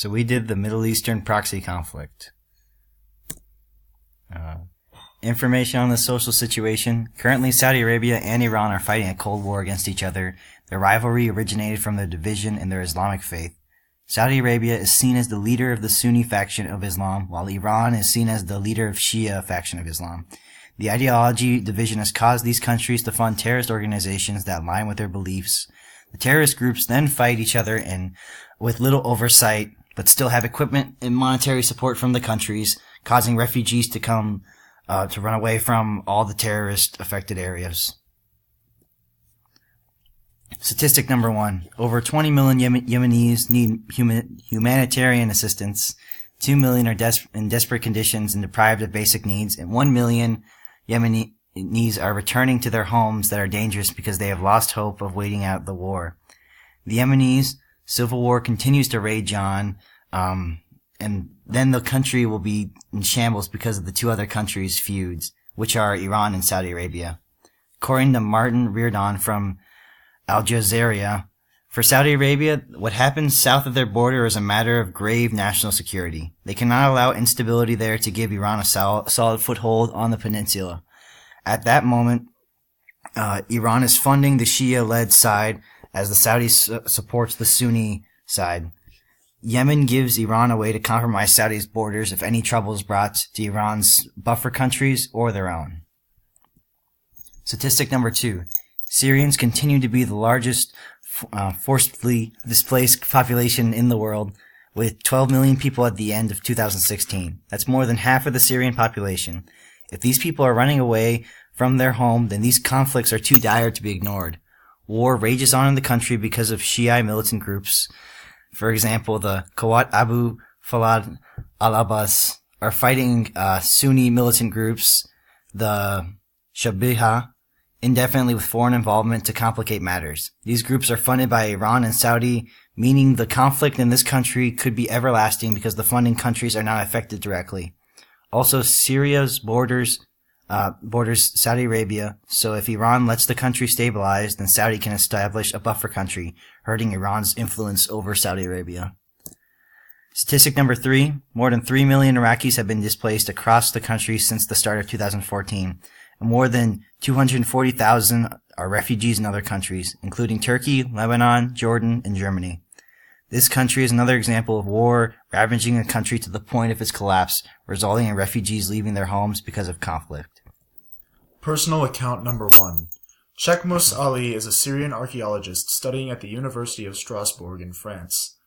So we did the Middle Eastern proxy conflict. Information on the social situation. Currently, Saudi Arabia and Iran are fighting a cold war against each other. Their rivalry originated from their division in their Islamic faith. Saudi Arabia is seen as the leader of the Sunni faction of Islam, while Iran is seen as the leader of Shia faction of Islam. The ideology division has caused these countries to fund terrorist organizations that align with their beliefs. The terrorist groups then fight each other and with little oversight, but still have equipment and monetary support from the countries, causing refugees to come to run away from all the terrorist-affected areas. Statistic number 1. Over 20 million Yemenis need humanitarian assistance. 2 million are in desperate conditions and deprived of basic needs, and 1 million Yemenis are returning to their homes that are dangerous because they have lost hope of waiting out the war. The Yemenis civil war continues to rage on, and then the country will be in shambles because of the two other countries' feuds, which are Iran and Saudi Arabia. According to Martin Reardon from Al Jazeera, for Saudi Arabia, what happens south of their border is a matter of grave national security. They cannot allow instability there to give Iran a solid foothold on the peninsula. At that moment, Iran is funding the Shia-led side as the Saudis supports the Sunni side. Yemen gives Iran a way to compromise Saudi's borders if any trouble is brought to Iran's buffer countries or their own. Statistic number 2. Syrians continue to be the largest forcibly displaced population in the world, with 12 million people at the end of 2016. That's more than half of the Syrian population. If these people are running away from their home, then these conflicts are too dire to be ignored. War rages on in the country because of Shia militant groups. For example, the Qawat Abu Falad al-Abbas are fighting Sunni militant groups, the Shabiha, indefinitely with foreign involvement to complicate matters. These groups are funded by Iran and Saudi, meaning the conflict in this country could be everlasting because the funding countries are not affected directly. Also, Syria's borders Saudi Arabia, so if Iran lets the country stabilize, then Saudi can establish a buffer country, hurting Iran's influence over Saudi Arabia. Statistic number 3, more than 3 million Iraqis have been displaced across the country since the start of 2014, and more than 240,000 are refugees in other countries, including Turkey, Lebanon, Jordan, and Germany. This country is another example of war ravaging a country to the point of its collapse, resulting in refugees leaving their homes because of conflict. Personal account number 1. Sheikh Ali is a Syrian archaeologist studying at the University of Strasbourg in France.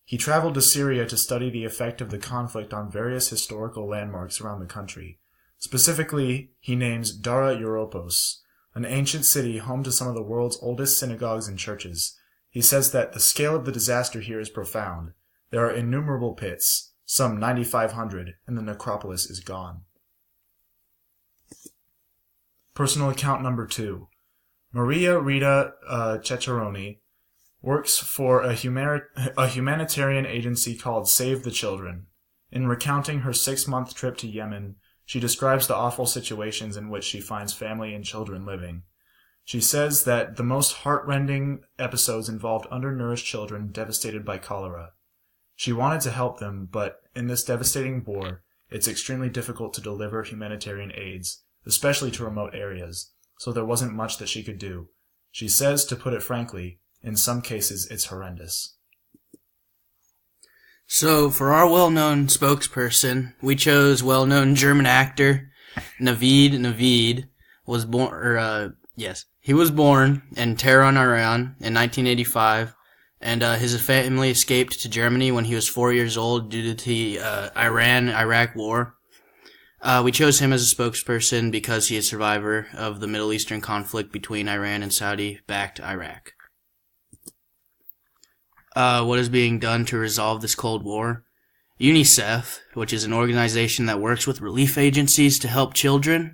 He traveled to Syria to study the effect of the conflict on various historical landmarks around the country. Specifically, he names Dara Europos, an ancient city home to some of the world's oldest synagogues and churches. He says that the scale of the disaster here is profound. There are innumerable pits, some 9,500, and the necropolis is gone. Personal account number 2. Maria Rita Ceccaroni works for a humanitarian agency called Save the Children. In recounting her 6-month trip to Yemen, she describes the awful situations in which she finds family and children living. She says that the most heart-rending episodes involved undernourished children devastated by cholera. She wanted to help them, but in this devastating war, it's extremely difficult to deliver humanitarian aids, especially to remote areas, so there wasn't much that she could do. She says, to put it frankly, in some cases it's horrendous. So, for our well-known spokesperson, we chose well-known German actor Navid. Navid was born, he was born in Tehran, Iran in 1985, and his family escaped to Germany when he was 4 years old due to the Iran-Iraq war. We chose him as a spokesperson because he is a survivor of the Middle Eastern conflict between Iran and Saudi-backed Iraq. What is being done to resolve this Cold War? UNICEF, which is an organization that works with relief agencies to help children,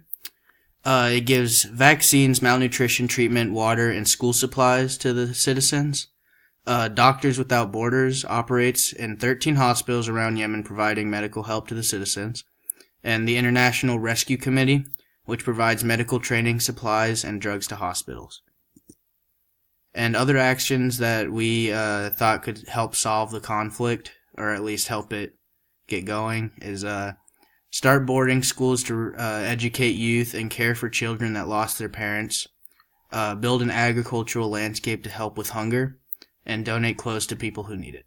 it gives vaccines, malnutrition treatment, water, and school supplies to the citizens. Doctors Without Borders operates in 13 hospitals around Yemen providing medical help to the citizens. And the International Rescue Committee, which provides medical training, supplies, and drugs to hospitals. And other actions that we thought could help solve the conflict or at least help it get going, is start boarding schools to educate youth and care for children that lost their parents, build an agricultural landscape to help with hunger, and donate clothes to people who need it.